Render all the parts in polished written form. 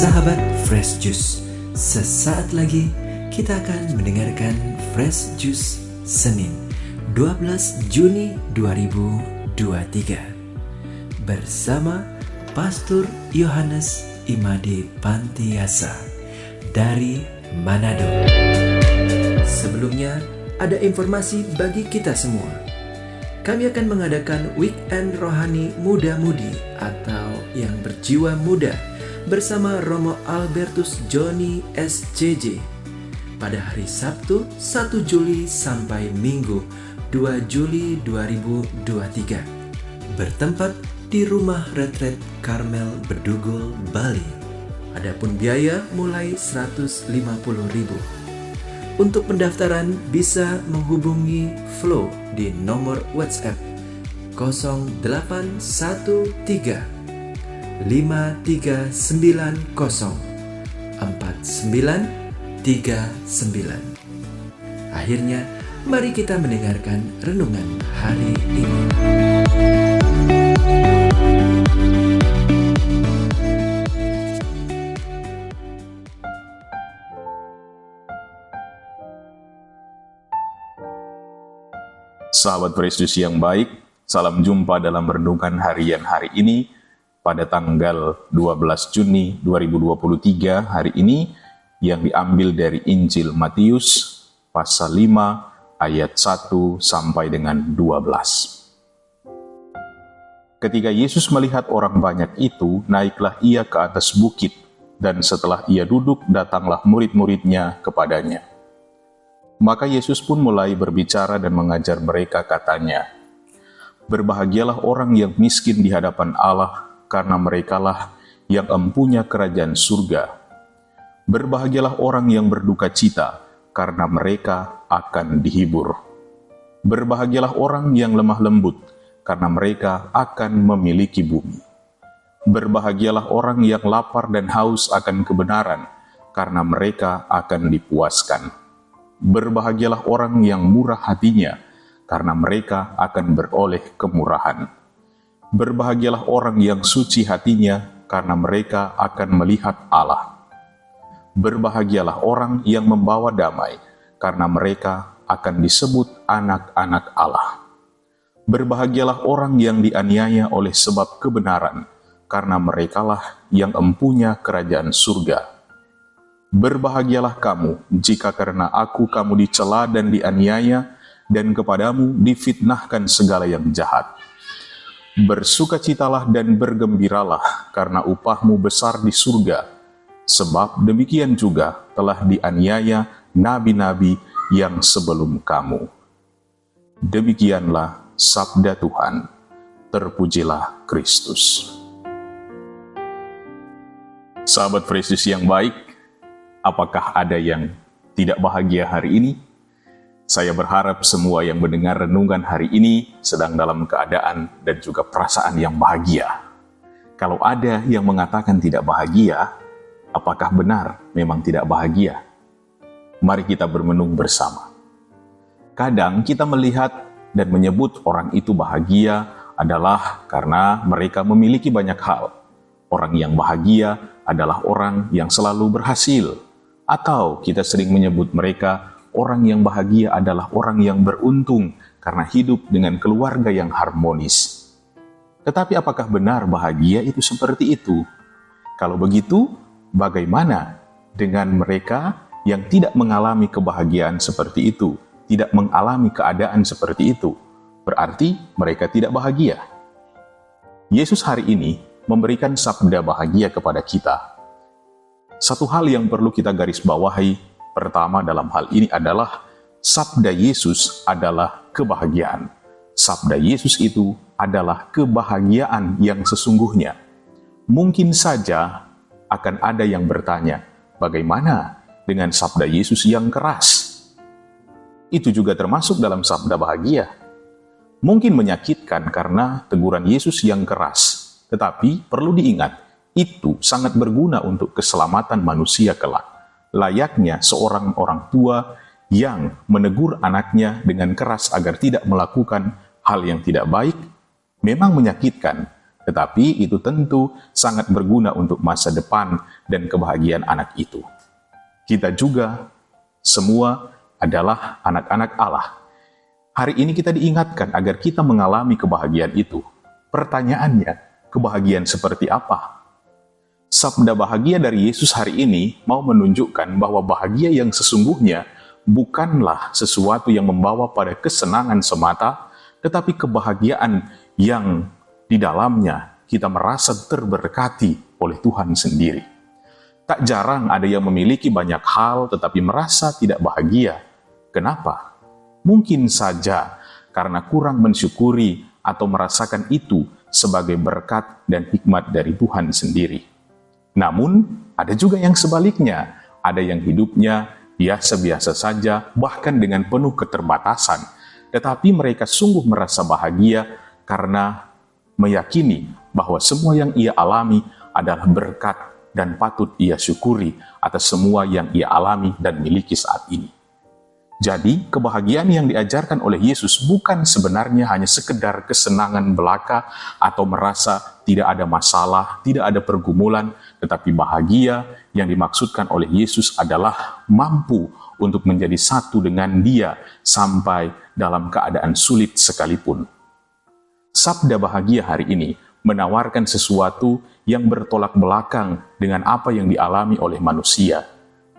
Sahabat Fresh Juice, sesaat lagi kita akan mendengarkan Fresh Juice Senin 12 Juni 2023 bersama Pastor Yohanes Imade Pantiasa dari Manado. Sebelumnya, ada informasi bagi kita semua. Kami akan mengadakan Weekend Rohani Muda-Mudi atau yang berjiwa muda bersama Romo Albertus Joni SCJ pada hari Sabtu 1 Juli sampai Minggu 2 Juli 2023 bertempat di Rumah Retret Karmel Bedugul, Bali. Adapun biaya mulai 150.000. Untuk pendaftaran bisa menghubungi Flow di nomor WhatsApp 0813 5390 4939. Akhirnya, mari kita mendengarkan renungan hari ini. Sahabat Kristus yang baik, salam jumpa dalam renungan harian hari ini pada tanggal 12 Juni 2023 hari ini yang diambil dari Injil Matius pasal 5 ayat 1 sampai dengan 12. Ketika Yesus melihat orang banyak itu, naiklah ia ke atas bukit, dan setelah ia duduk, datanglah murid-muridnya kepadanya. Maka Yesus pun mulai berbicara dan mengajar mereka, katanya, "Berbahagialah orang yang miskin di hadapan Allah, karena merekalah yang empunya kerajaan surga. Berbahagialah orang yang berduka cita, karena mereka akan dihibur. Berbahagialah orang yang lemah lembut, karena mereka akan memiliki bumi. Berbahagialah orang yang lapar dan haus akan kebenaran, karena mereka akan dipuaskan. Berbahagialah orang yang murah hatinya, karena mereka akan beroleh kemurahan. Berbahagialah orang yang suci hatinya, karena mereka akan melihat Allah. Berbahagialah orang yang membawa damai, karena mereka akan disebut anak-anak Allah. Berbahagialah orang yang dianiaya oleh sebab kebenaran, karena merekalah yang empunya kerajaan surga. Berbahagialah kamu jika karena aku kamu dicela dan dianiaya, dan kepadamu difitnahkan segala yang jahat. Bersukacitalah dan bergembiralah, karena upahmu besar di surga, sebab demikian juga telah dianiaya nabi-nabi yang sebelum kamu." Demikianlah sabda Tuhan. Terpujilah Kristus. Sahabat Kristus yang baik, apakah ada yang tidak bahagia hari ini? Saya berharap semua yang mendengar renungan hari ini sedang dalam keadaan dan juga perasaan yang bahagia. Kalau ada yang mengatakan tidak bahagia, apakah benar memang tidak bahagia? Mari kita bermenung bersama. Kadang kita melihat dan menyebut orang itu bahagia adalah karena mereka memiliki banyak hal. Orang yang bahagia adalah orang yang selalu berhasil. Atau kita sering menyebut mereka orang yang bahagia adalah orang yang beruntung karena hidup dengan keluarga yang harmonis. Tetapi apakah benar bahagia itu seperti itu? Kalau begitu, bagaimana dengan mereka yang tidak mengalami kebahagiaan seperti itu, tidak mengalami keadaan seperti itu? Berarti mereka tidak bahagia. Yesus hari ini memberikan sabda bahagia kepada kita. Satu hal yang perlu kita garis bawahi pertama dalam hal ini adalah sabda Yesus adalah kebahagiaan. Sabda Yesus itu adalah kebahagiaan yang sesungguhnya. Mungkin saja akan ada yang bertanya, bagaimana dengan sabda Yesus yang keras? Itu juga termasuk dalam sabda bahagia. Mungkin menyakitkan karena teguran Yesus yang keras, tetapi perlu diingat, itu sangat berguna untuk keselamatan manusia kelak. Layaknya seorang orang tua yang menegur anaknya dengan keras agar tidak melakukan hal yang tidak baik, memang menyakitkan, Tetapi itu tentu sangat berguna untuk masa depan dan kebahagiaan anak itu. Kita juga semua adalah anak-anak Allah. Hari ini kita diingatkan agar kita mengalami kebahagiaan itu. Pertanyaannya, kebahagiaan seperti apa? Sabda bahagia dari Yesus hari ini mau menunjukkan bahwa bahagia yang sesungguhnya bukanlah sesuatu yang membawa pada kesenangan semata, tetapi kebahagiaan yang di dalamnya kita merasa terberkati oleh Tuhan sendiri. Tak jarang ada yang memiliki banyak hal tetapi merasa tidak bahagia. Kenapa? Mungkin saja karena kurang mensyukuri atau merasakan itu sebagai berkat dan hikmat dari Tuhan sendiri. Namun, ada juga yang sebaliknya. Ada yang hidupnya biasa-biasa saja, bahkan dengan penuh keterbatasan. Tetapi mereka sungguh merasa bahagia karena meyakini bahwa semua yang ia alami adalah berkat dan patut ia syukuri atas semua yang ia alami dan miliki saat ini. Jadi, kebahagiaan yang diajarkan oleh Yesus bukan sebenarnya hanya sekedar kesenangan belaka atau merasa tidak ada masalah, tidak ada pergumulan, tetapi bahagia yang dimaksudkan oleh Yesus adalah mampu untuk menjadi satu dengan Dia sampai dalam keadaan sulit sekalipun. Sabda bahagia hari ini menawarkan sesuatu yang bertolak belakang dengan apa yang dialami oleh manusia.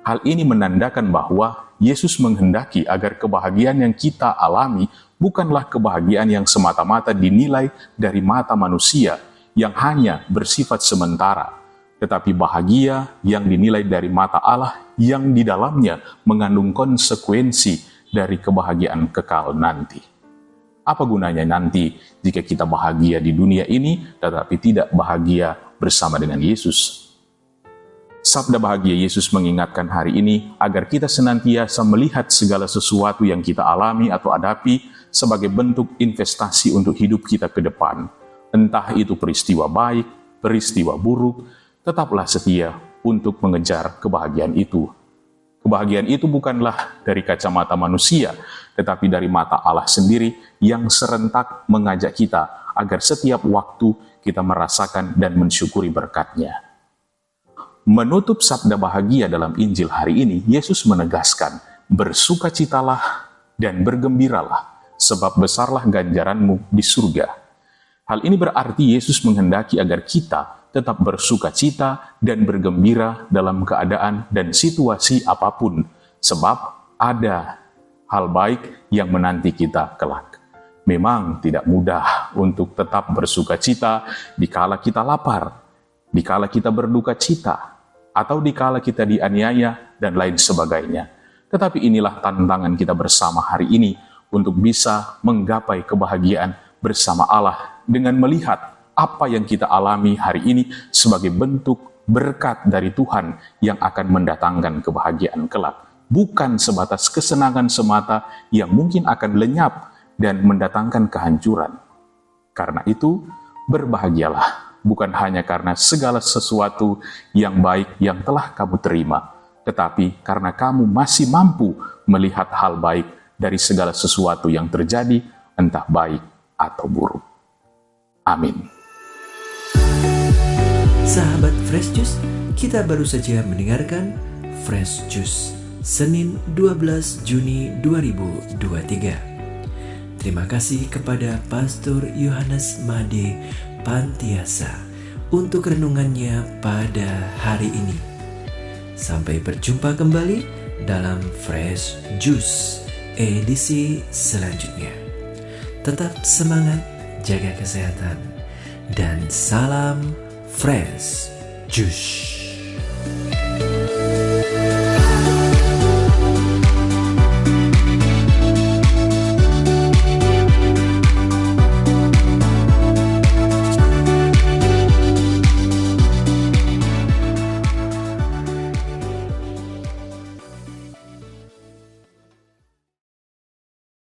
Hal ini menandakan bahwa Yesus menghendaki agar kebahagiaan yang kita alami bukanlah kebahagiaan yang semata-mata dinilai dari mata manusia yang hanya bersifat sementara, tetapi bahagia yang dinilai dari mata Allah yang di dalamnya mengandung konsekuensi dari kebahagiaan kekal nanti. Apa gunanya nanti jika kita bahagia di dunia ini tetapi tidak bahagia bersama dengan Yesus? Sabda bahagia Yesus mengingatkan hari ini agar kita senantiasa melihat segala sesuatu yang kita alami atau hadapi sebagai bentuk investasi untuk hidup kita ke depan. Entah itu peristiwa baik, peristiwa buruk, tetaplah setia untuk mengejar kebahagiaan itu. Kebahagiaan itu bukanlah dari kacamata manusia, tetapi dari mata Allah sendiri yang serentak mengajak kita agar setiap waktu kita merasakan dan mensyukuri berkat-Nya. Menutup sabda bahagia dalam Injil hari ini, Yesus menegaskan, bersukacitalah dan bergembiralah, sebab besarlah ganjaranmu di surga. Hal ini berarti Yesus menghendaki agar kita tetap bersukacita dan bergembira dalam keadaan dan situasi apapun, sebab ada hal baik yang menanti kita kelak. Memang tidak mudah untuk tetap bersukacita dikala kita lapar, dikala kita berduka cita, atau dikala kita dianiaya dan lain sebagainya. Tetapi inilah tantangan kita bersama hari ini untuk bisa menggapai kebahagiaan bersama Allah dengan melihat apa yang kita alami hari ini sebagai bentuk berkat dari Tuhan yang akan mendatangkan kebahagiaan kelak. Bukan sebatas kesenangan semata yang mungkin akan lenyap dan mendatangkan kehancuran. Karena itu, berbahagialah, bukan hanya karena segala sesuatu yang baik yang telah kamu terima, tetapi karena kamu masih mampu melihat hal baik dari segala sesuatu yang terjadi, entah baik atau buruk. Amin. Sahabat Fresh Juice, kita baru saja mendengarkan Fresh Juice Senin 12 Juni 2023. Terima kasih kepada Pastor Yohanes Made Pantiasa untuk renungannya pada hari ini. Sampai berjumpa kembali dalam Fresh Juice edisi selanjutnya. Tetap semangat, jaga kesehatan, dan salam Fresh Juice.